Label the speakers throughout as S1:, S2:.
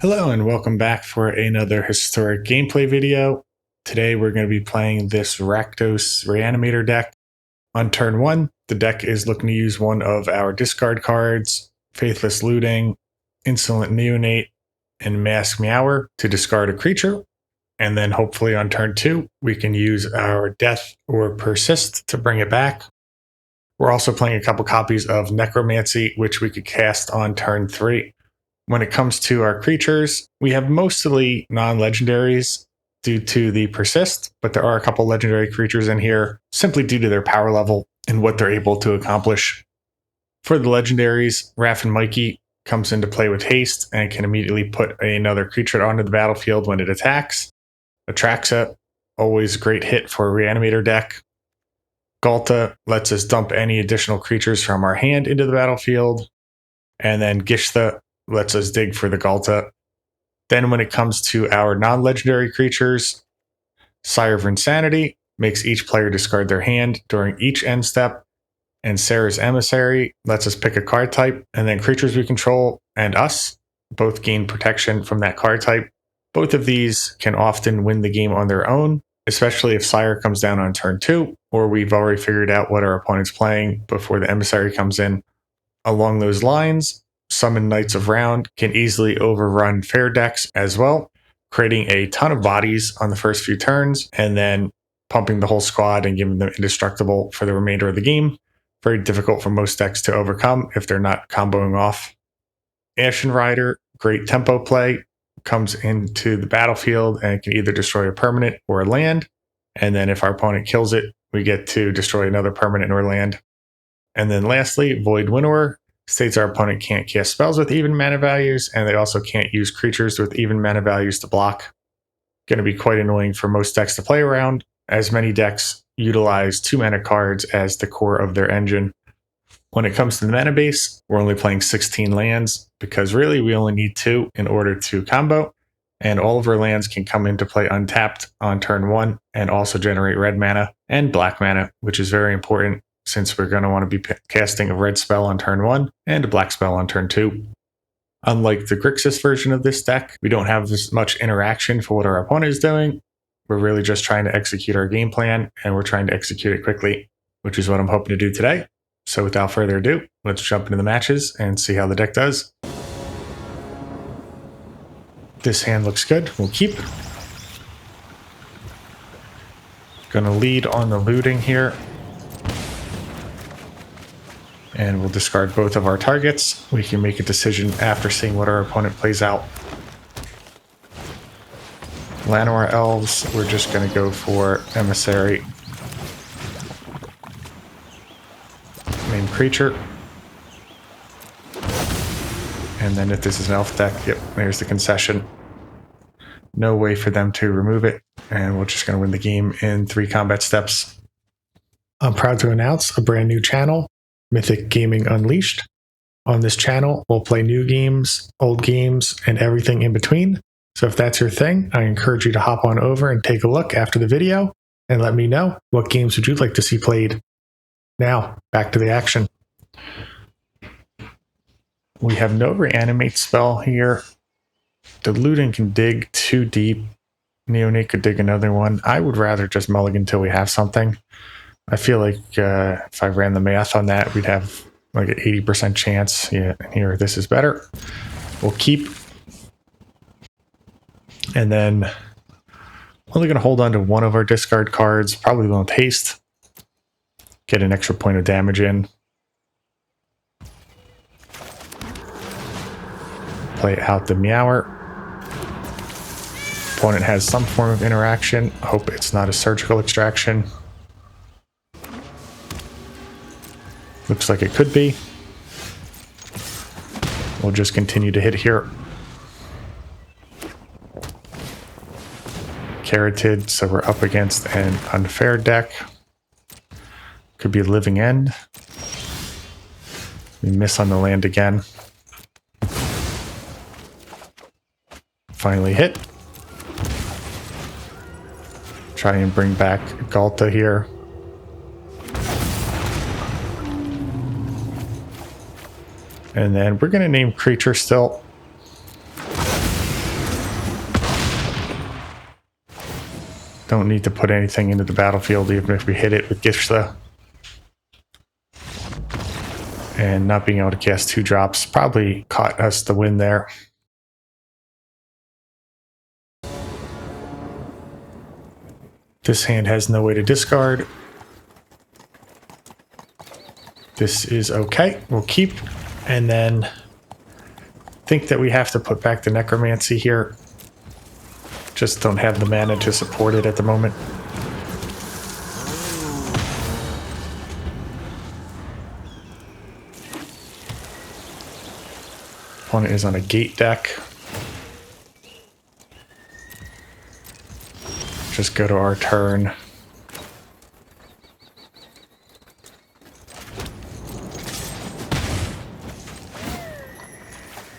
S1: Hello and welcome back for another historic gameplay video. Today we're going to be playing this Rakdos Reanimator deck. On turn 1, the deck is looking to use one of our discard cards, Faithless Looting, Insolent Neonate, and Mask Meower to discard a creature. And then hopefully on turn 2, we can use our Death or Persist to bring it back. We're also playing a couple copies of Necromancy, which we could cast on turn 3. When it comes to our creatures, we have mostly non-legendaries due to the Persist, but there are a couple legendary creatures in here simply due to their power level and what they're able to accomplish. For the legendaries, Raph and Mikey comes into play with haste and can immediately put another creature onto the battlefield when it attacks. Atraxa, always a great hit for a Reanimator deck. Galta lets us dump any additional creatures from our hand into the battlefield. And then Gishtha lets us dig for the Galta. Then when it comes to our non-legendary creatures, Sire of Insanity makes each player discard their hand during each end step, and Sarah's Emissary lets us pick a card type, and then creatures we control and us both gain protection from that card type. Both of these can often win the game on their own, especially if Sire comes down on turn 2, or we've already figured out what our opponent's playing before the Emissary comes in. Along those lines, Summon Knights of Round can easily overrun fair decks as well, creating a ton of bodies on the first few turns, and then pumping the whole squad and giving them indestructible for the remainder of the game. Very difficult for most decks to overcome if they're not comboing off. Ashen Rider, great tempo play, comes into the battlefield and can either destroy a permanent or a land, and then if our opponent kills it, we get to destroy another permanent or land. And then lastly, Void Winnower states our opponent can't cast spells with even mana values, and they also can't use creatures with even mana values to block. Going to be quite annoying for most decks to play around, as many decks utilize 2 mana cards as the core of their engine. When it comes to the mana base, we're only playing 16 lands, because really we only need 2 in order to combo, and all of our lands can come into play untapped on turn 1 and also generate red mana and black mana, which is very important since we're going to want to be casting a red spell on turn 1 and a black spell on turn 2. Unlike the Grixis version of this deck, we don't have as much interaction for what our opponent is doing. We're really just trying to execute our game plan, and we're trying to execute it quickly, which is what I'm hoping to do today. So without further ado, let's jump into the matches and see how the deck does. This hand looks good. We'll keep. Going to lead on the looting here. And we'll discard both of our targets. We can make a decision after seeing what our opponent plays out. Llanowar Elves, we're just going to go for Emissary. Name creature. And then if this is an elf deck, yep, there's the concession. No way for them to remove it. And we're just going to win the game in 3 combat steps. I'm proud to announce a brand new channel, Mythic Gaming Unleashed. On this channel, we'll play new games, old games, and everything in between. So if that's your thing, I encourage you to hop on over and take a look after the video and let me know what games would you like to see played. Now, back to the action. We have no reanimate spell here. The looting can dig too deep. Neonate could dig another one. I would rather just mulligan until we have something. I feel like if I ran the math on that, we'd have like an 80% chance. Yeah, here, this is better. We'll keep. And then only going to hold on to one of our discard cards, probably with haste. Get an extra point of damage in. Play out the Meower. Opponent has some form of interaction. Hope it's not a surgical extraction. Looks like it could be. We'll just continue to hit here. Carroted, so we're up against an unfair deck. Could be a living end. We miss on the land again. Finally hit. Try and bring back Galta here. And then we're going to name creature still. Don't need to put anything into the battlefield, even if we hit it with gifts, though. And not being able to cast 2 drops probably caught us the win there. This hand has no way to discard. This is okay. We'll keep. And then think that we have to put back the Necromancy here. Just don't have the mana to support it at the moment. Opponent is on a gate deck. Just go to our turn.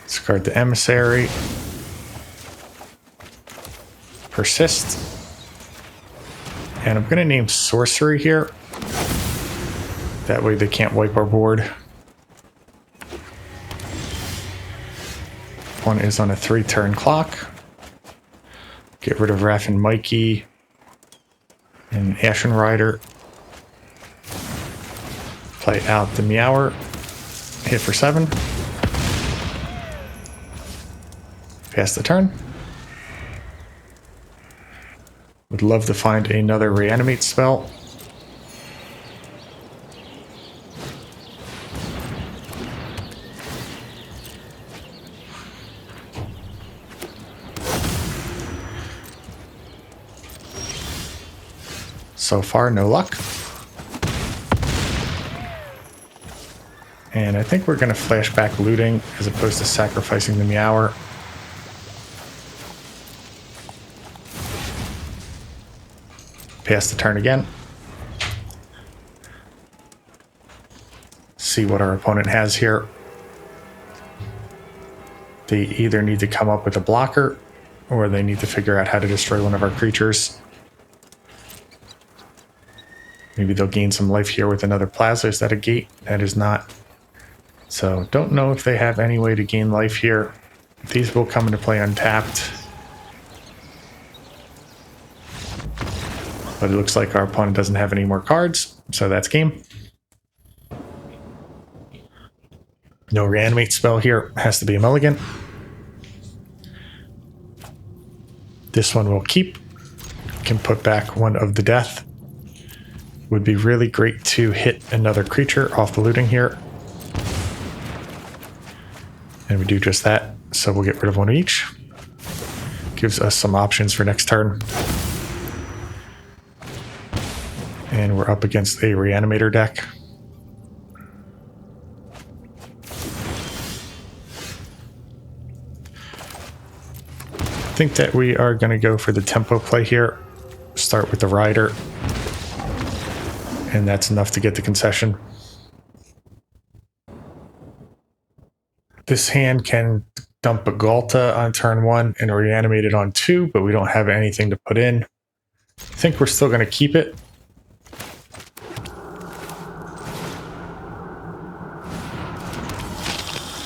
S1: Discard the Emissary. Persist. And I'm going to name Sorcery here. That way they can't wipe our board. One is on a 3-turn clock. Get rid of Raff and Mikey and Ashen Rider. Play out the Meower. Hit for 7. Pass the turn. Would love to find another Reanimate spell. So far, no luck. And I think we're going to flashback looting as opposed to sacrificing the Meower. Pass the turn again. See what our opponent has here. They either need to come up with a blocker or they need to figure out how to destroy one of our creatures. Maybe they'll gain some life here with another Plaza. Is that a gate? That is not. So don't know if they have any way to gain life here. These will come into play untapped. But it looks like our opponent doesn't have any more cards, so that's game. No Reanimate spell here. Has to be a mulligan. This one will keep. Can put back one of the death. Would be really great to hit another creature off the looting here. And we do just that, so we'll get rid of one of each. Gives us some options for next turn. And we're up against a Reanimator deck. I think that we are going to go for the tempo play here. Start with the Rider. And that's enough to get the concession. This hand can dump a Galta on turn 1 and reanimate it on 2, but we don't have anything to put in. I think we're still going to keep it.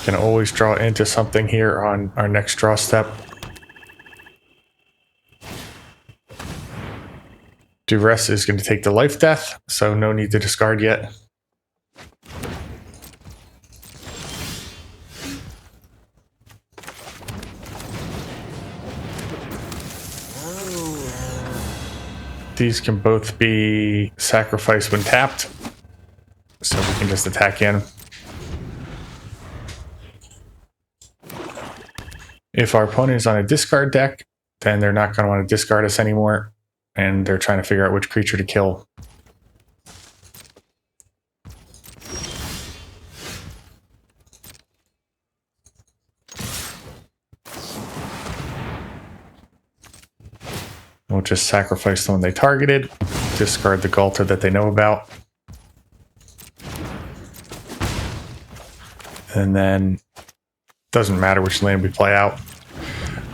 S1: Can always draw into something here on our next draw step. Duress is going to take the life death, so no need to discard yet. These can both be sacrificed when tapped, so we can just attack in. If our opponent is on a discard deck, then they're not going to want to discard us anymore, and they're trying to figure out which creature to kill. We'll just sacrifice the one they targeted, discard the Galta that they know about. And then, doesn't matter which land we play out.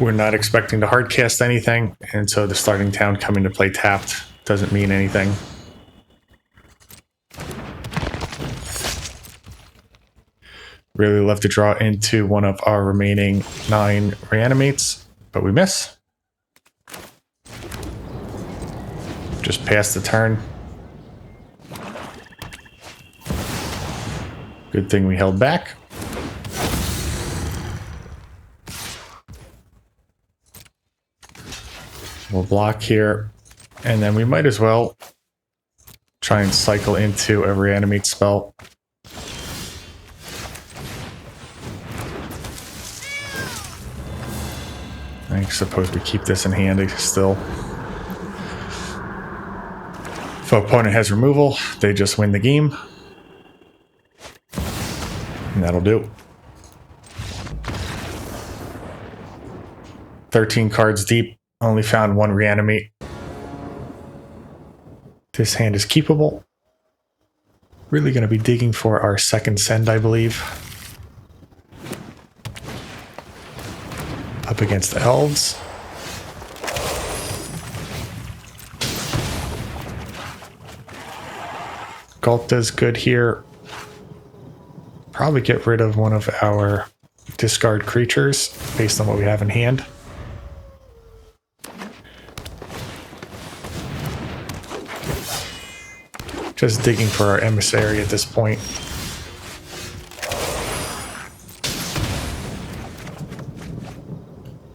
S1: We're not expecting to hardcast anything, and so the starting town coming to play tapped doesn't mean anything. Really love to draw into one of our remaining 9 reanimates, but we miss. Just pass the turn. Good thing we held back. We'll block here, and then we might as well try and cycle into a reanimate spell. I suppose we keep this in hand still. If an opponent has removal, they just win the game. And that'll do. 13 cards deep. Only found one reanimate. This hand is keepable. Really going to be digging for our second send, I believe. Up against the elves. Gulp does good here. Probably get rid of one of our discard creatures based on what we have in hand. Just digging for our emissary at this point.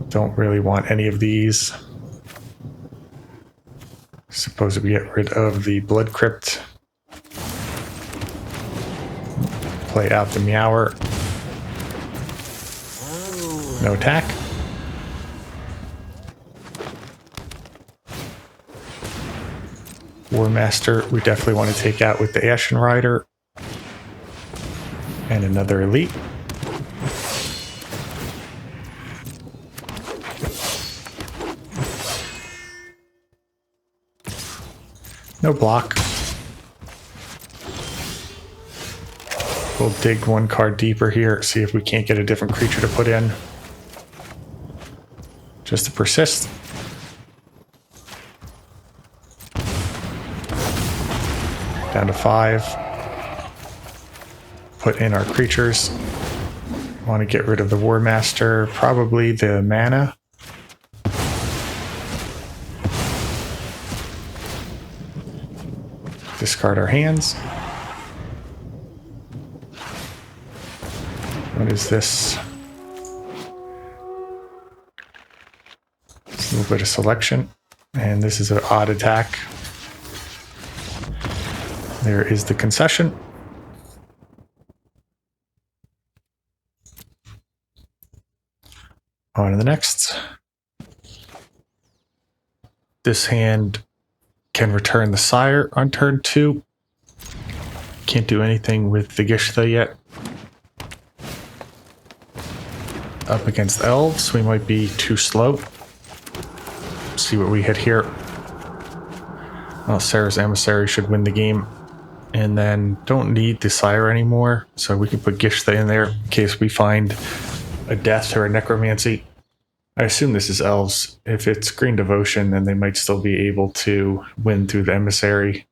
S1: Don't really want any of these. Suppose we get rid of the Blood Crypt. Play out the Meower. No attack. War Master, we definitely want to take out with the Ashen Rider. And another Elite. No block. We'll dig one card deeper here, see if we can't get a different creature to put in. Just to persist. Down to 5. Put in our creatures. Want to get rid of the War Master, probably the mana. Discard our hands. What is this? It's a little bit of selection. And this is an odd attack. There is the concession. On to the next. This hand can return the Sire on turn 2. Can't do anything with the Gishta yet. Up against elves, we might be too slow. See what we hit here. Well, Sarah's Emissary should win the game. And then don't need the Sire anymore, so we can put Gishta in there in case we find a Death or a Necromancy. I assume this is elves. If it's Green Devotion, then they might still be able to win through the Emissary.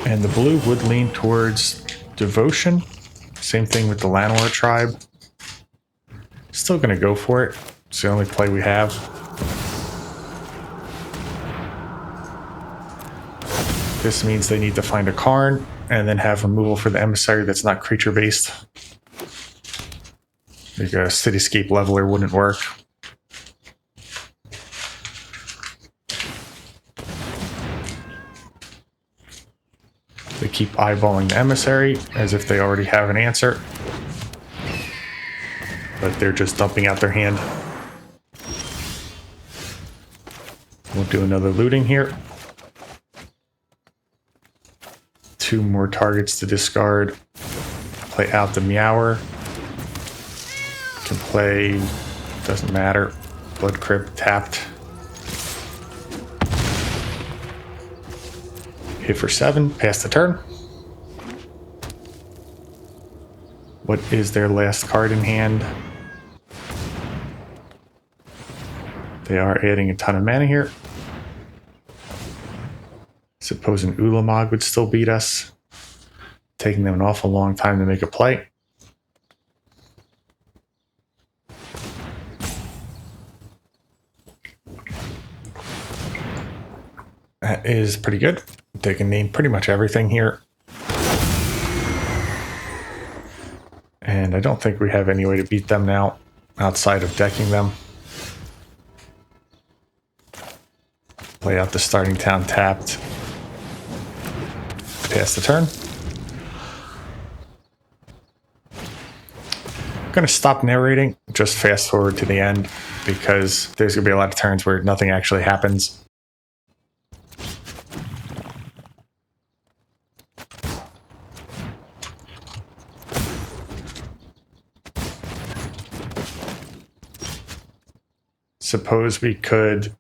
S1: And the blue would lean towards Devotion. Same thing with the Llanowar tribe. Still going to go for it. It's the only play we have. This means they need to find a Karn and then have removal for the Emissary that's not creature-based. Like a Cityscape Leveler wouldn't work. They keep eyeballing the Emissary as if they already have an answer. But they're just dumping out their hand. We'll do another looting here. 2 more targets to discard. Play out the Meower. Can play, doesn't matter. Blood Crypt tapped. Hit for 7, pass the turn. What is their last card in hand? They are adding a ton of mana here. Suppose an Ulamog would still beat us. Taking them an awful long time to make a play. That is pretty good. They can name pretty much everything here. And I don't think we have any way to beat them now outside of decking them. Play out the starting town tapped. Pass the turn. I'm going to stop narrating, just fast forward to the end, because there's going to be a lot of turns where nothing actually happens. Suppose we could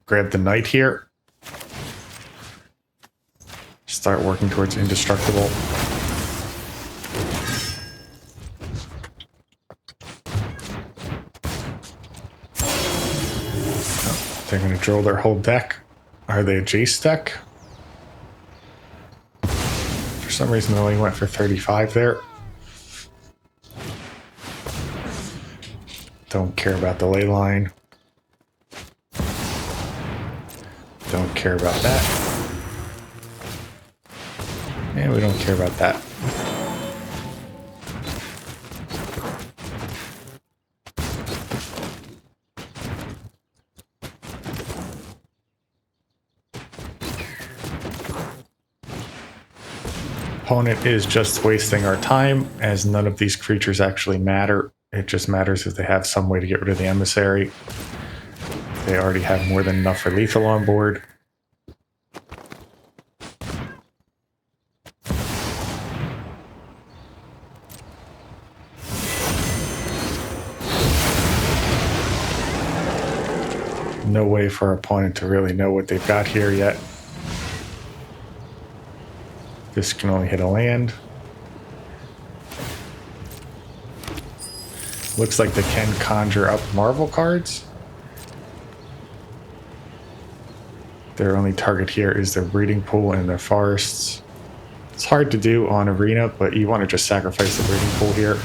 S1: grab the knight here. Start working towards indestructible. Oh, they're going to drill their whole deck. Are they a Jace deck? For some reason, they only went for 35 there. Don't care about the ley line. Don't care about that. And we don't care about that. Opponent is just wasting our time, as none of these creatures actually matter. It just matters if they have some way to get rid of the emissary. They already have more than enough for lethal on board. No way for our opponent to really know what they've got here yet. This can only hit a land. Looks like they can conjure up Marvel cards. Their only target here is their breeding pool and their forests. It's hard to do on Arena, but you want to just sacrifice the breeding pool here.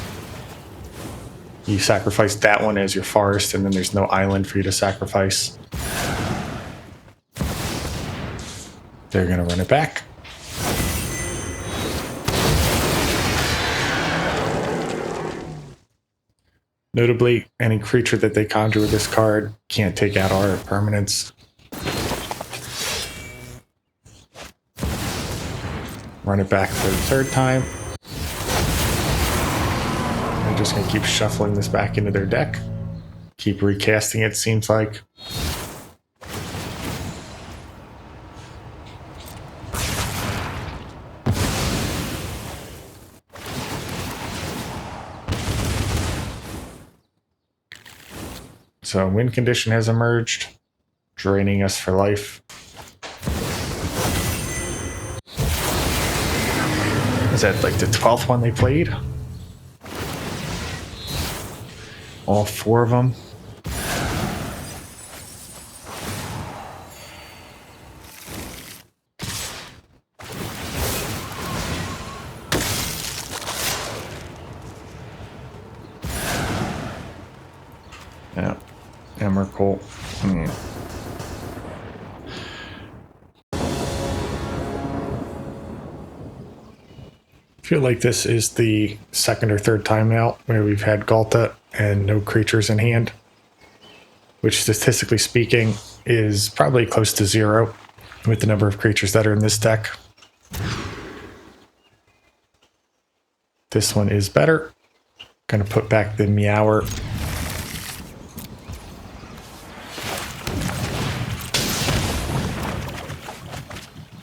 S1: You sacrifice that one as your forest, and then there's no island for you to sacrifice. They're going to run it back. Notably, any creature that they conjure with this card can't take out our permanents. Run it back for the third time. They're just going to keep shuffling this back into their deck. Keep recasting it, seems like. So win condition has emerged, draining us for life. Is that like the 12th one they played? All four of them. Yeah. Emrakul. I feel like this is the second or third time now where we've had Galta and no creatures in hand, which statistically speaking is probably close to 0 with the number of creatures that are in this deck. This one is better. Gonna put back the Meower.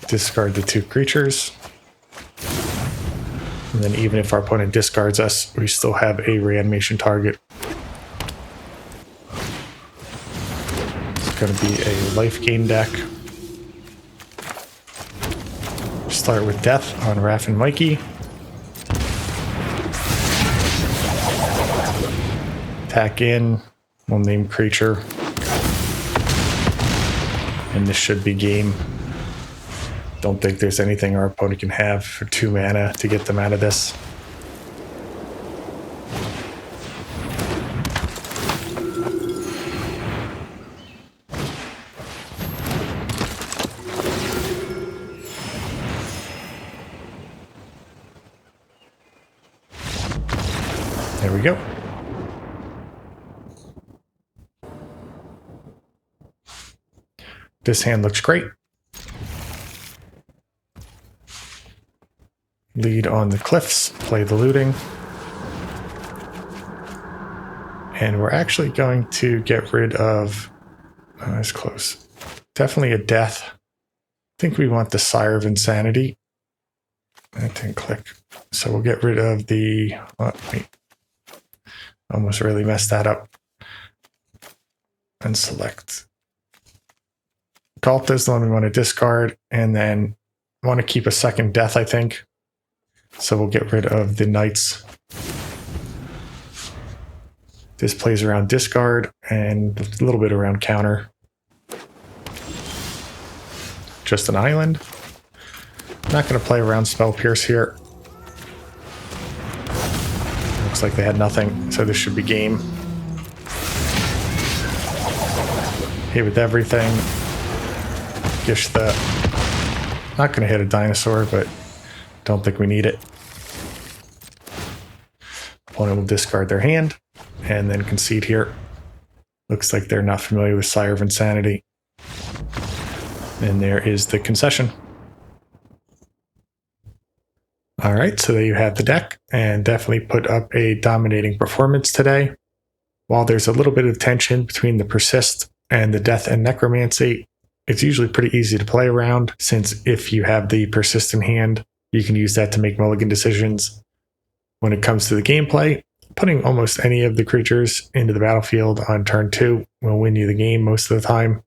S1: Discard the 2 creatures. And then even if our opponent discards us, we still have a reanimation target. It's going to be a life gain deck. Start with Death on Raph and Mikey. Attack in. We'll name creature. And this should be game. Don't think there's anything our opponent can have for 2 mana to get them out of this. There we go. This hand looks great. Lead on the cliffs, play the looting. And we're actually going to get rid of... Oh, that's close. Definitely a death. I think we want the Sire of Insanity. That didn't click. So we'll get rid of the... Oh, wait. Almost really messed that up. And select... Galt is the one we want to discard. And then want to keep a second death, I think. So we'll get rid of the Knights. This plays around discard and a little bit around counter. Just an island. Not going to play around Spell Pierce here. Looks like they had nothing, so this should be game. Hit with everything. Gish the... Not going to hit a dinosaur, but don't think we need it. Opponent will discard their hand and then concede here. Looks like they're not familiar with Sire of Insanity. And there is the concession. All right, so there you have the deck, and definitely put up a dominating performance today. While there's a little bit of tension between the Persist and the Death and Necromancy, it's usually pretty easy to play around, since if you have the Persist in hand, you can use that to make mulligan decisions. When it comes to the gameplay, putting almost any of the creatures into the battlefield on turn 2 will win you the game most of the time.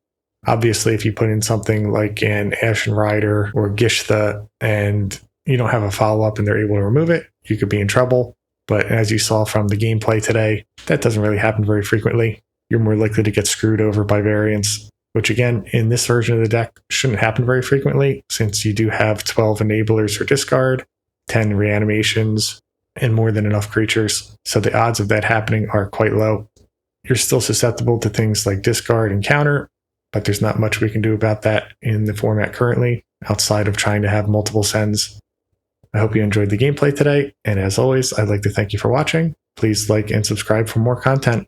S1: Obviously, if you put in something like an Ashen Rider or Gishta and you don't have a follow-up and they're able to remove it, you could be in trouble. But as you saw from the gameplay today, that doesn't really happen very frequently. You're more likely to get screwed over by variants, which again, in this version of the deck, shouldn't happen very frequently, since you do have 12 enablers for discard, 10 reanimations, and more than enough creatures. So the odds of that happening are quite low. You're still susceptible to things like discard and counter, but there's not much we can do about that in the format currently, outside of trying to have multiple sends. I hope you enjoyed the gameplay today, and as always, I'd like to thank you for watching. Please like and subscribe for more content.